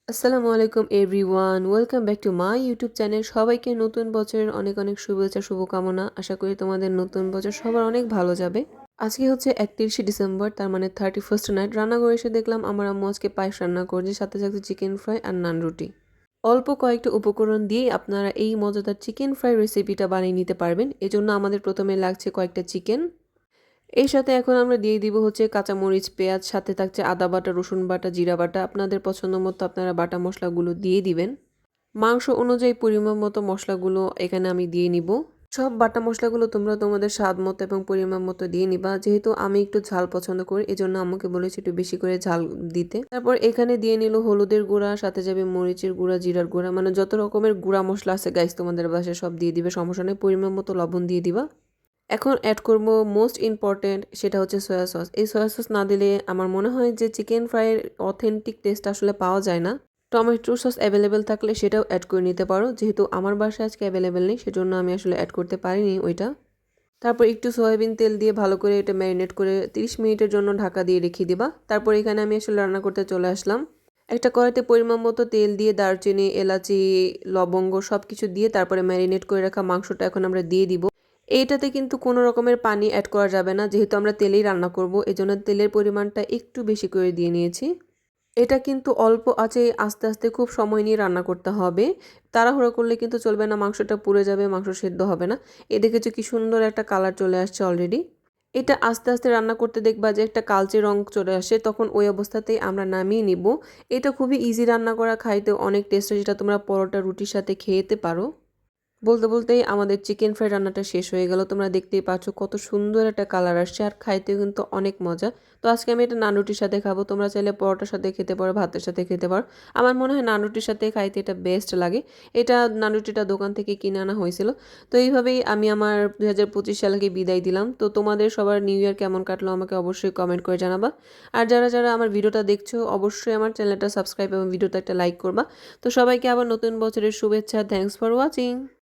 আসসালামু আলাইকুম everyone, welcome back to my YouTube channel. সবাইকে নতুন বছরের অনেক অনেক শুভেচ্ছা, শুভকামনা। আশা করি তোমাদের নতুন বছর সবার অনেক ভালো যাবে। আজকে হচ্ছে 31শে ডিসেম্বর, তার মানে 31st নাইট। রান্নাঘরে এসে দেখলাম আমার আম্মু আজকে পায়েস রান্না করছে, সাথে সাথে চিকেন ফ্রাই আর নান রুটি। অল্প কয়েকটা উপকরণ দিয়েই আপনারা এই মজাদার চিকেন ফ্রাই রেসিপিটা বানিয়ে নিতে পারবেন। এজন্য আমাদের প্রথমে লাগছে কয়েকটা চিকেন। এর সাথে এখন আমরা দিয়ে দিব হচ্ছে কাঁচামরিচ, পেঁয়াজ, সাথে থাকছে আদা বাটা, রসুন বাটা, জিরা বাটা। আপনাদের পছন্দ মতো আপনারা বাটা মশলাগুলো দিয়ে দিবেন। মাংস অনুযায়ী পরিমাণ মতো মশলাগুলো এখানে আমি দিয়ে নিব। সব বাটা মশলাগুলো তোমরা তোমাদের স্বাদ মতো এবং পরিমাণ মতো দিয়ে নিবা। যেহেতু আমি একটু ঝাল পছন্দ করি, এজন্য আমাকে বলেছি একটু বেশি করে ঝাল দিতে। তারপর এখানে দিয়ে নিল হলুদের গুঁড়া, সাথে যাবে মরিচের গুঁড়া, জিরার গুঁড়া, মানে যত রকমের গুঁড়া মশলা আছে গাইস তোমাদের বাসায় সব দিয়ে দিবে, সমস্যা নেই। পরিমাণ মতো লবণ দিয়ে দিবা। এখন অ্যাড করব মোস্ট ইম্পর্ট্যান্ট, সেটা হচ্ছে সয়া সস। এই সয়া সস না দিলে আমার মনে হয় যে চিকেন ফ্রাইয়ের অথেন্টিক টেস্ট আসলে পাওয়া যায় না। টমেটো সস অ্যাভেলেবেল থাকলে সেটাও অ্যাড করে নিতে পারো, যেহেতু আমার বাসায় আজকে অ্যাভেলেবেল নেই সেজন্য আমি আসলে অ্যাড করতে পারিনি ওইটা। তারপর একটু সয়াবিন তেল দিয়ে ভালো করে এটা ম্যারিনেট করে 30 মিনিটের জন্য ঢাকা দিয়ে রেখে দিবা। তারপর এখানে আমি আসলে রান্না করতে চলে আসলাম। একটা কড়াইতে পরিমাণ মতো তেল দিয়ে দারচিনি, এলাচি, লবঙ্গ সব কিছু দিয়ে তারপরে ম্যারিনেট করে রাখা মাংসটা এখন আমরা দিয়ে দিব। এইটাতে কিন্তু কোনো রকমের পানি অ্যাড করা যাবে না, যেহেতু আমরা তেলেই রান্না করব, এজন্য তেলের পরিমাণটা একটু বেশি করে দিয়ে নিয়েছি। এটা কিন্তু অল্প আঁচে আস্তে আস্তে খুব সময় নিয়ে রান্না করতে হবে। তাড়াহুড়ো করলে কিন্তু চলবে না, মাংসটা পুড়ে যাবে, মাংস সেদ্ধ হবে না। এ দেখেছো কি সুন্দর একটা কালার চলে আসছে অলরেডি। এটা আস্তে আস্তে রান্না করতে দেখবা যে একটা কালচে রং চলে আসে, তখন ওই অবস্থাতেই আমরা নামিয়ে নিব। এটা খুবই ইজি রান্না করা, খাইতে অনেক টেস্ট, যেটা তোমরা পরোটা রুটির সাথে খেতে পারো। বলতে বলতেই আমাদের চিকেন ফ্রাই রান্নাটা শেষ হয়ে গেল। তোমরা দেখতেই পাচ্ছ কত সুন্দর একটা কালার আসছে, আর খাইতেও কিন্তু অনেক মজা। তো আজকে আমি এটা নান রুটির সাথে খাবো, তোমরা চাইলে পরোটার সাথে খেতে পারো, ভাতের সাথে খেতে পারো। আমার মনে হয় নান রুটির সাথে খাইতে এটা বেস্ট লাগে। এটা নান রুটিটা দোকান থেকে কিনে আনা হয়েছিল। তো এইভাবেই আমি আমার 2025 সালকে বিদায় দিলাম। তো তোমাদের সবার নিউ ইয়ার কেমন কাটলো আমাকে অবশ্যই কমেন্ট করে জানাবা। আর যারা যারা আমার ভিডিওটা দেখছো অবশ্যই আমার চ্যানেলটা সাবস্ক্রাইব এবং ভিডিওতে একটা লাইক করবা। তো সবাইকে আবার নতুন বছরের শুভেচ্ছা। Thanks for watching.